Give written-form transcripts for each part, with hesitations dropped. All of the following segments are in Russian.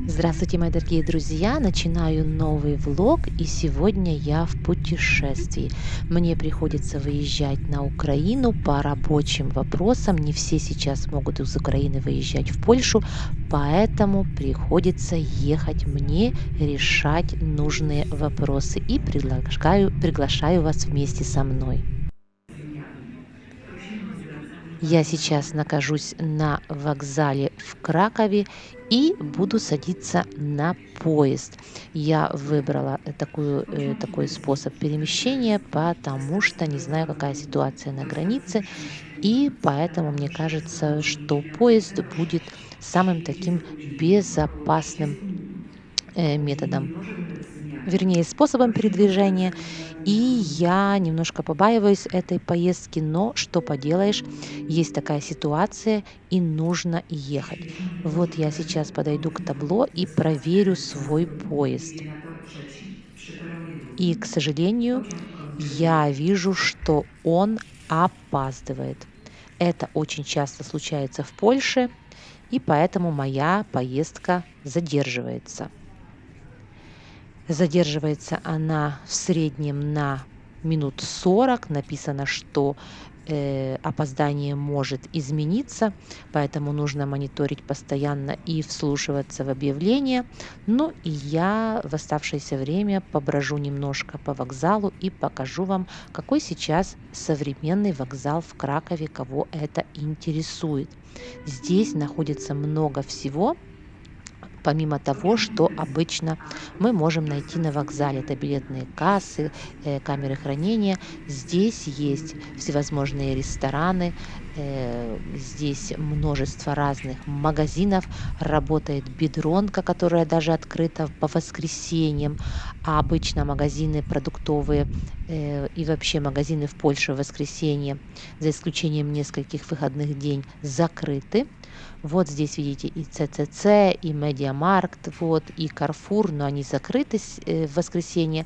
Здравствуйте, мои дорогие друзья! Начинаю новый влог, и сегодня я в путешествии. Мне приходится выезжать на Украину по рабочим вопросам. Не все сейчас могут из Украины выезжать в Польшу, поэтому приходится ехать мне решать нужные вопросы. И приглашаю вас вместе со мной. Я сейчас нахожусь на вокзале в Кракове и буду садиться на поезд. Я выбрала такой способ перемещения, потому что не знаю, какая ситуация на границе, и поэтому мне кажется, что поезд будет самым таким безопасным методом, вернее, способом передвижения. И я немножко побаиваюсь этой поездки, но что поделаешь, есть такая ситуация и нужно ехать. Вот я сейчас подойду к табло и проверю свой поезд. И, к сожалению, я вижу, что он опаздывает. Это очень часто случается в Польше, и поэтому моя поездка задерживается. Задерживается она в среднем на минут 40. Написано, что опоздание может измениться, поэтому нужно мониторить постоянно и вслушиваться в объявления. Ну и я в оставшееся время поброжу немножко по вокзалу и покажу вам, какой сейчас современный вокзал в Кракове, кого это интересует. Здесь находится много всего, помимо того, что обычно мы можем найти на вокзале. Это билетные кассы, камеры хранения. Здесь есть всевозможные рестораны, здесь множество разных магазинов. Работает бедронка, которая даже открыта по воскресеньям, а обычно магазины продуктовые и вообще магазины в Польше в воскресенье, за исключением нескольких выходных дней, закрыты. Вот здесь видите и ЦЦЦ, и Медиамаркт, вот, и Карфур, но они закрыты в воскресенье,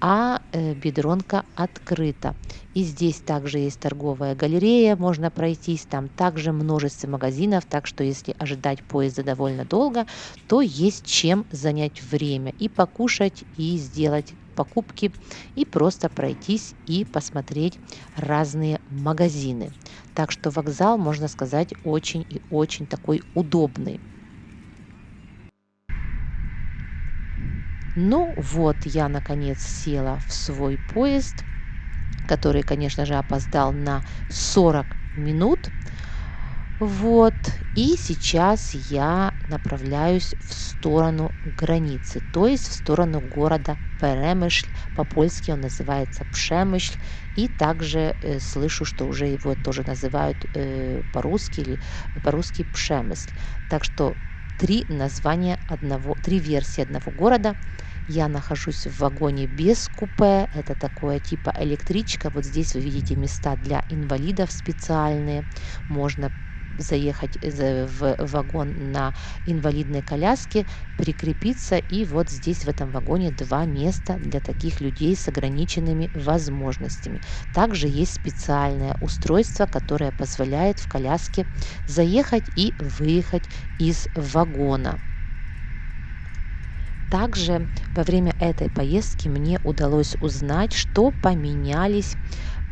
а Бедронка открыта. И здесь также есть торговая галерея, можно пройтись, там также множество магазинов, так что если ожидать поезда довольно долго, то есть чем занять время и покушать, и сделать покупки, и просто пройтись и посмотреть разные магазины. Так что вокзал, можно сказать, очень и очень такой удобный. Ну вот, я наконец села в свой поезд, который, конечно же, опоздал на 40 минут. Вот, и сейчас я направляюсь в сторону границы, то есть в сторону города Перемышль. По-польски он называется Пшемышль. И также слышу, что уже его тоже называют по-русски или по-русски Пшемысль. Так что три версии одного города. Я нахожусь в вагоне без купе. Это такое типа электричка. Вот здесь вы видите места для инвалидов специальные. Можно заехать в вагон на инвалидной коляске, прикрепиться, и вот здесь в этом вагоне два места для таких людей с ограниченными возможностями. Также есть специальное устройство, которое позволяет в коляске заехать и выехать из вагона. Также во время этой поездки мне удалось узнать, что поменялись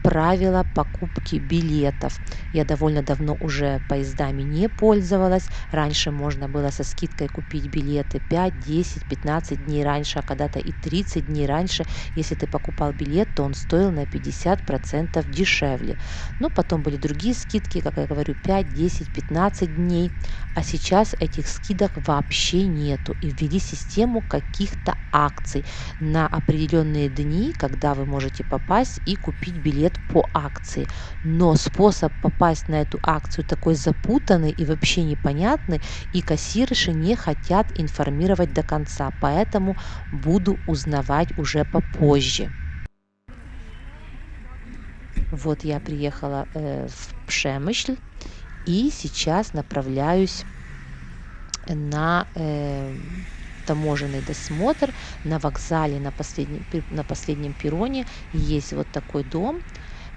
правила покупки билетов. Я довольно давно уже поездами не пользовалась. Раньше можно было со скидкой купить билеты 5, 10, 15 дней раньше, а когда-то и 30 дней раньше. Если ты покупал билет, то он стоил на 50% дешевле. Но потом были другие скидки, как я говорю, 5, 10, 15 дней. А сейчас этих скидок вообще нету. И ввели систему каких-то акций на определенные дни, когда вы можете попасть и купить билет по акции. Но способ попасть на эту акцию такой запутанный и вообще непонятный, и кассирши не хотят информировать до конца, поэтому буду узнавать уже попозже. Вот я приехала в Пшемышль и сейчас направляюсь на таможенный досмотр на вокзале на последнем перроне. Есть вот такой дом,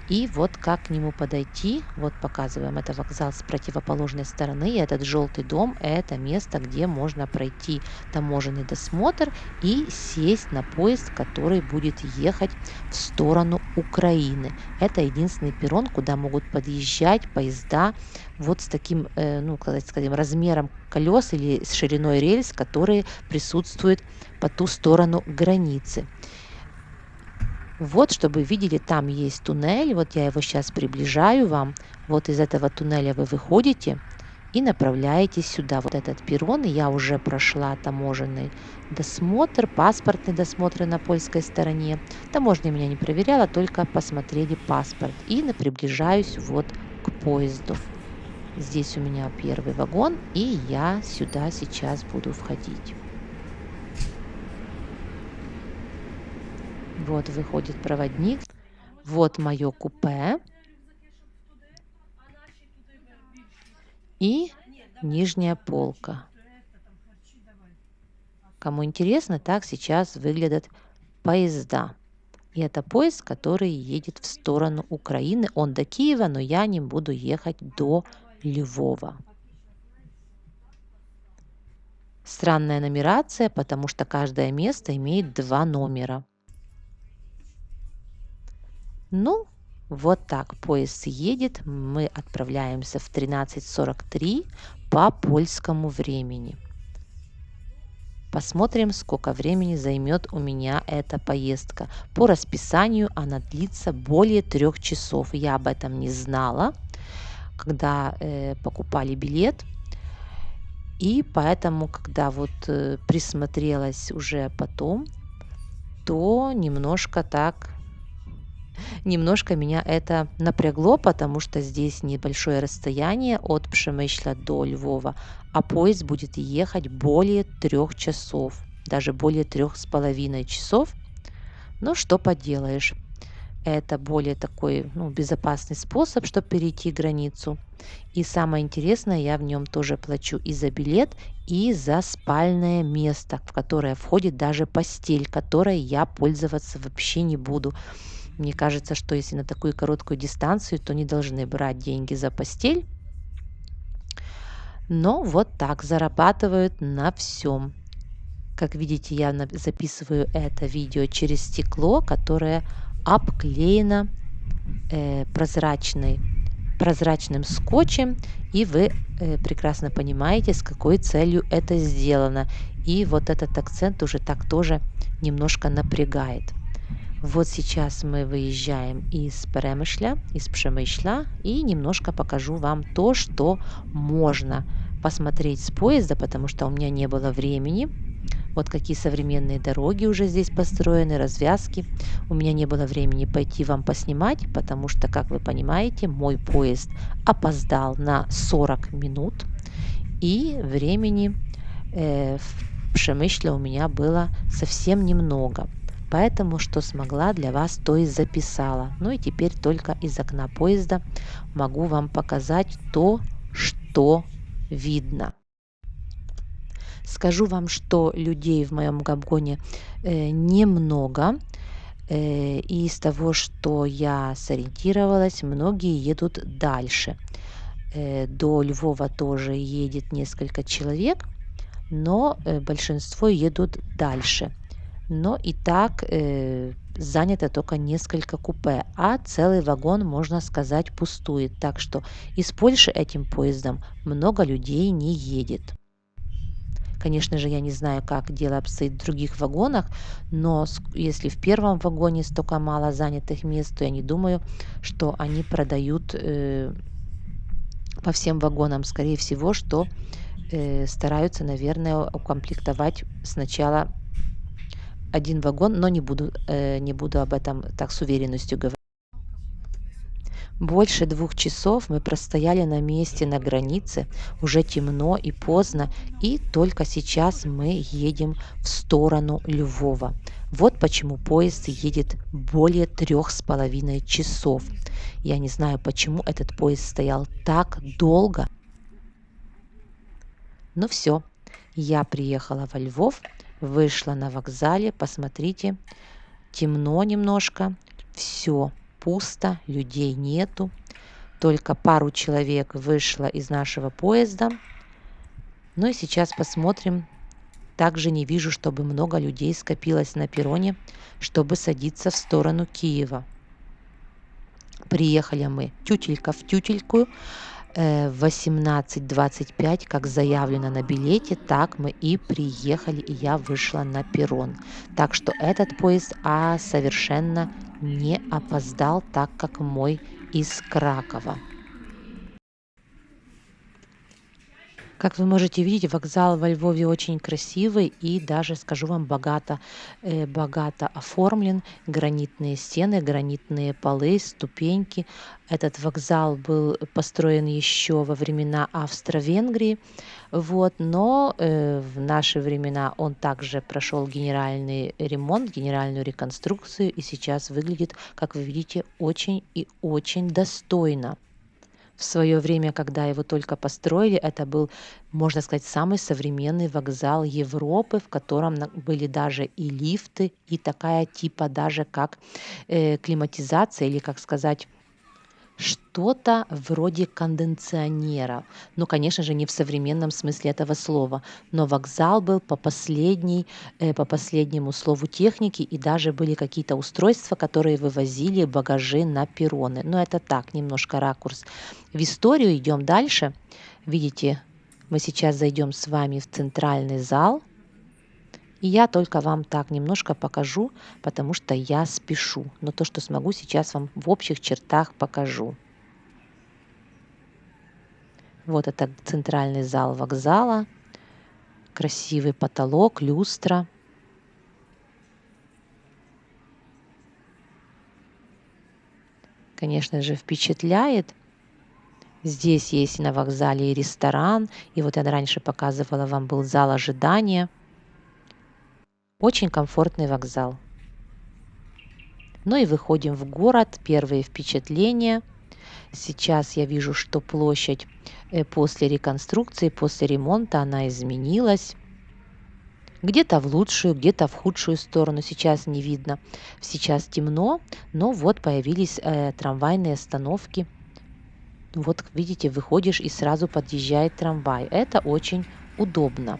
И вот как к нему подойти, вот показываем, это вокзал с противоположной стороны, и этот желтый дом – это место, где можно пройти таможенный досмотр и сесть на поезд, который будет ехать в сторону Украины. Это единственный перрон, куда могут подъезжать поезда вот с таким, ну, скажем, размером колес или с шириной рельс, которые присутствуют по ту сторону границы. Вот, чтобы видели, там есть туннель, вот я его сейчас приближаю вам. Вот из этого туннеля вы выходите и направляетесь сюда. Вот этот перрон, я уже прошла таможенный досмотр, паспортный досмотр на польской стороне. Таможня меня не проверяла, только посмотрели паспорт. И приближаюсь вот к поезду. Здесь у меня первый вагон, и я сюда сейчас буду входить. Вот выходит проводник. Вот мое купе. И нижняя полка. Кому интересно, так сейчас выглядят поезда. И это поезд, который едет в сторону Украины. Он до Киева, но я не буду ехать до Львова. Странная нумерация, потому что каждое место имеет 2 номера. Ну, вот так поезд едет. Мы отправляемся в 13:43 по польскому времени. Посмотрим, сколько времени займет у меня эта поездка. По расписанию она длится более 3 часов. Я об этом не знала, когда покупали билет. И поэтому, когда вот присмотрелась уже потом, то немножко меня это напрягло, потому что здесь небольшое расстояние от Przemyśla до Львова, а поезд будет ехать более 3 часов, даже более 3,5 часов. Но что поделаешь, это более такой безопасный способ, чтобы перейти границу. И самое интересное, я в нем тоже плачу и за билет, и за спальное место, в которое входит даже постель, которой я пользоваться вообще не буду. Мне кажется, что если на такую короткую дистанцию, то не должны брать деньги за постель. Но вот так зарабатывают на всем. Как видите, я записываю это видео через стекло, которое обклеено прозрачным скотчем, и вы прекрасно понимаете, с какой целью это сделано. И вот этот акцент уже так тоже немножко напрягает. Вот сейчас мы выезжаем из Przemyśla, и немножко покажу вам то, что можно посмотреть с поезда, потому что у меня не было времени. Вот какие современные дороги уже здесь построены, развязки. У меня не было времени пойти вам поснимать, потому что, как вы понимаете, мой поезд опоздал на 40 минут, и времени в Przemyśle у меня было совсем немного. Поэтому, что смогла для вас, то и записала. Ну и теперь только из окна поезда могу вам показать то, что видно. Скажу вам, что людей в моем вагоне немного. И из того, что я сориентировалась, многие едут дальше. До Львова тоже едет несколько человек, но большинство едут дальше. Но и так занято только несколько купе, а целый вагон, можно сказать, пустует. Так что из Польши этим поездом много людей не едет. Конечно же, я не знаю, как дело обстоит в других вагонах, но если в первом вагоне столько мало занятых мест, то я не думаю, что они продают по всем вагонам. Скорее всего, что стараются, наверное, укомплектовать сначала один вагон, но не буду об этом так с уверенностью говорить. Больше 2 часов мы простояли на месте на границе, уже темно и поздно, и только сейчас мы едем в сторону Львова. Вот почему поезд едет более 3,5 часов. Я не знаю, почему этот поезд стоял так долго. Но все, я приехала во Львов, вышла на вокзале, посмотрите, темно немножко, все. пусто, людей нету. Только пару человек вышло из нашего поезда. Ну и сейчас посмотрим. Также не вижу, чтобы много людей скопилось на перроне, чтобы садиться в сторону Киева. Приехали мы тютелька в тютельку. В 18:25, как заявлено на билете, так мы и приехали, и я вышла на перрон. Так что этот поезд совершенно не опоздал, так как мой из Кракова. Как вы можете видеть, вокзал во Львове очень красивый и даже, скажу вам, богато оформлен. Гранитные стены, гранитные полы, ступеньки. Этот вокзал был построен еще во времена Австро-Венгрии, но в наши времена он также прошел генеральный ремонт, генеральную реконструкцию и сейчас выглядит, как вы видите, очень и очень достойно. В свое время, когда его только построили, это был, можно сказать, самый современный вокзал Европы, в котором были даже и лифты, и такая типа даже как климатизация, или, как сказать, что-то вроде кондиционера. Ну, конечно же, не в современном смысле этого слова, но вокзал был по последнему слову техники, и даже были какие-то устройства, которые вывозили багажи на перроны. Но это так, немножко ракурс. В историю идем дальше. Видите, мы сейчас зайдем с вами в центральный зал. И я только вам так немножко покажу, потому что я спешу. Но то, что смогу, сейчас вам в общих чертах покажу. Вот это центральный зал вокзала. Красивый потолок, люстра. Конечно же, впечатляет. Здесь есть на вокзале и ресторан. И вот я раньше показывала вам, был зал ожидания. Очень комфортный вокзал. Ну и выходим в город. Первые впечатления. Сейчас я вижу, что площадь после реконструкции, после ремонта, она изменилась. Где-то в лучшую, где-то в худшую сторону. Сейчас не видно. Сейчас темно, но вот появились трамвайные остановки. Вот видите, выходишь и сразу подъезжает трамвай. Это очень удобно.